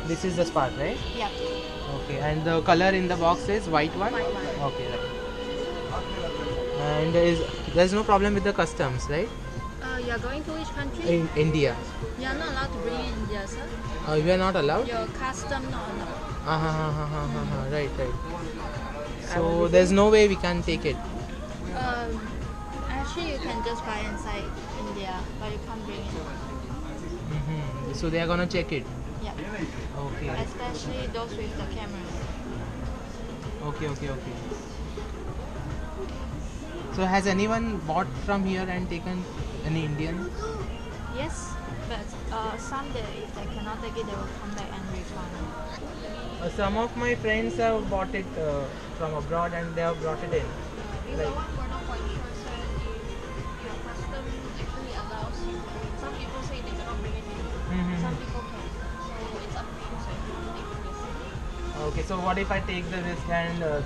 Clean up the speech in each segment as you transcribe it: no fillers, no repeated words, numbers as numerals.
This is the Spark, right? Yeah. Okay, and the color in the box is white one? White one. Okay, right. And there's no problem with the customs, right? You're going to which country? In India. You're not allowed to bring in India, sir. We are not allowed? Your custom not allowed. Right, right. So there's no way we can take it. Um, Actually, you can just buy inside India, but you can't bring it. So they are gonna check it. Yeah. Okay. Especially those with the cameras. Okay. So has anyone bought from here and taken any Indian? Yes, but some that if they cannot take it, they will come back and refund. Some of my friends have bought it from abroad and they have brought it in. This Like, one we're not quite sure, sir, if your custom actually allows you. Some people say they cannot bring it in. Some people can. So it's up to you, sir, if you want to take the risk. okay, so what if I take the risk and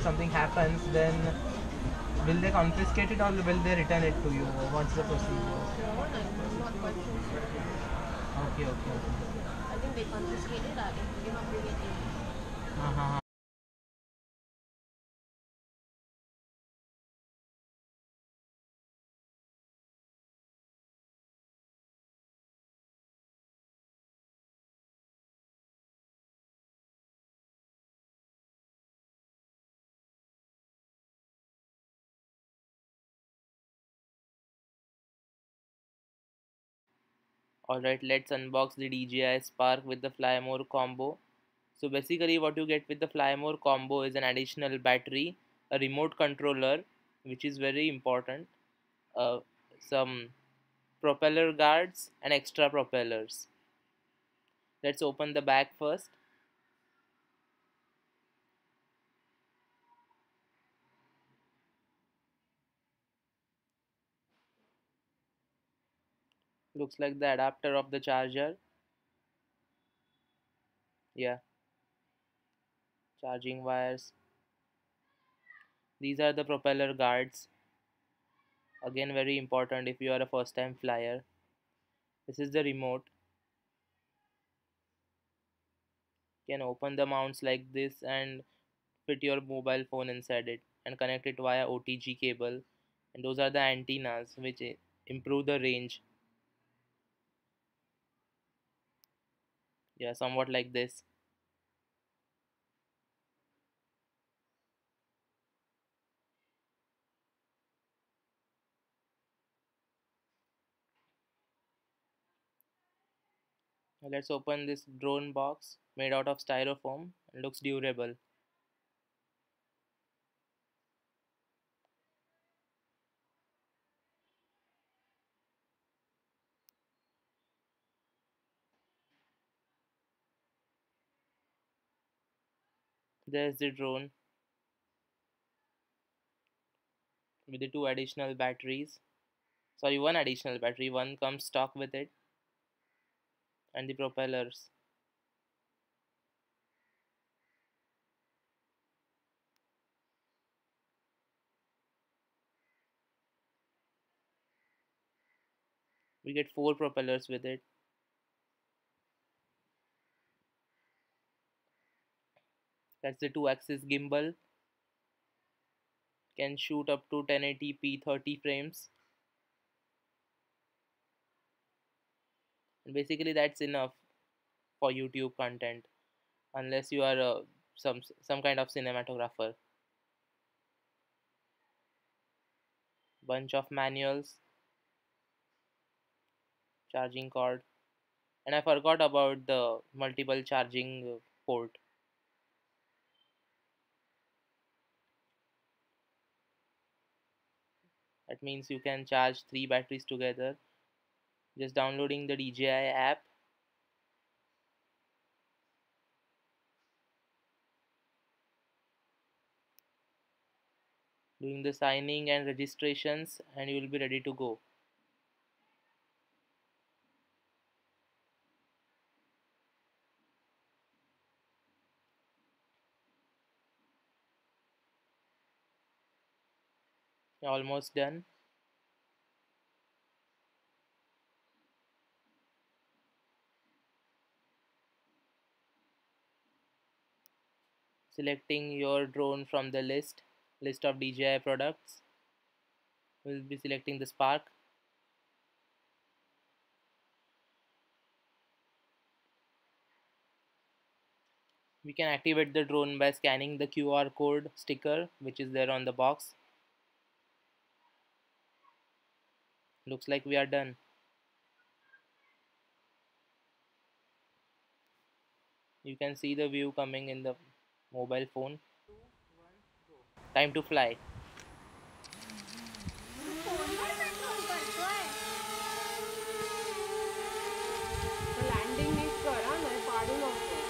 something happens? Then will they confiscate it or will they return it to you? What's the procedure? That one I'm not quite sure, sir. Okay. I think they confiscate it if you cannot bring it in. Uh-huh. Alright, let's unbox the DJI Spark with the Fly More combo. So basically what you get with the Fly More combo is an additional battery, a remote controller, which is very important, uh, some propeller guards and extra propellers. Let's open the back first. Looks like the adapter of the charger. Yeah, charging wires. These are the propeller guards. Again, very important if you are a first time flyer. This is the remote. You can open the mounts like this and fit your mobile phone inside it and connect it via OTG cable. And those are the antennas which improve the range. Yeah, somewhat like this. Now let's open this drone box made out of styrofoam and looks durable. There's the drone with the two additional batteries. Sorry, one additional battery. One comes stock with it, and the propellers. We get four propellers with it. That's the two-axis gimbal. Can shoot up to 1080p 30 frames. And basically, that's enough for YouTube content, unless you are some kind of cinematographer. Bunch of manuals, charging cord, and I forgot about the multiple charging port. That means you can charge three batteries together. Just downloading the DJI app, doing the signing and registrations, and you will be ready to go. You're almost done. selecting your drone from the list of DJI products. We'll be selecting the Spark. We can activate the drone by scanning the QR code sticker which is there on the box. Looks like we are done. You can see the view coming in the mobile phone. Time to fly. Landing neat कर हा, नाही पाडू नको.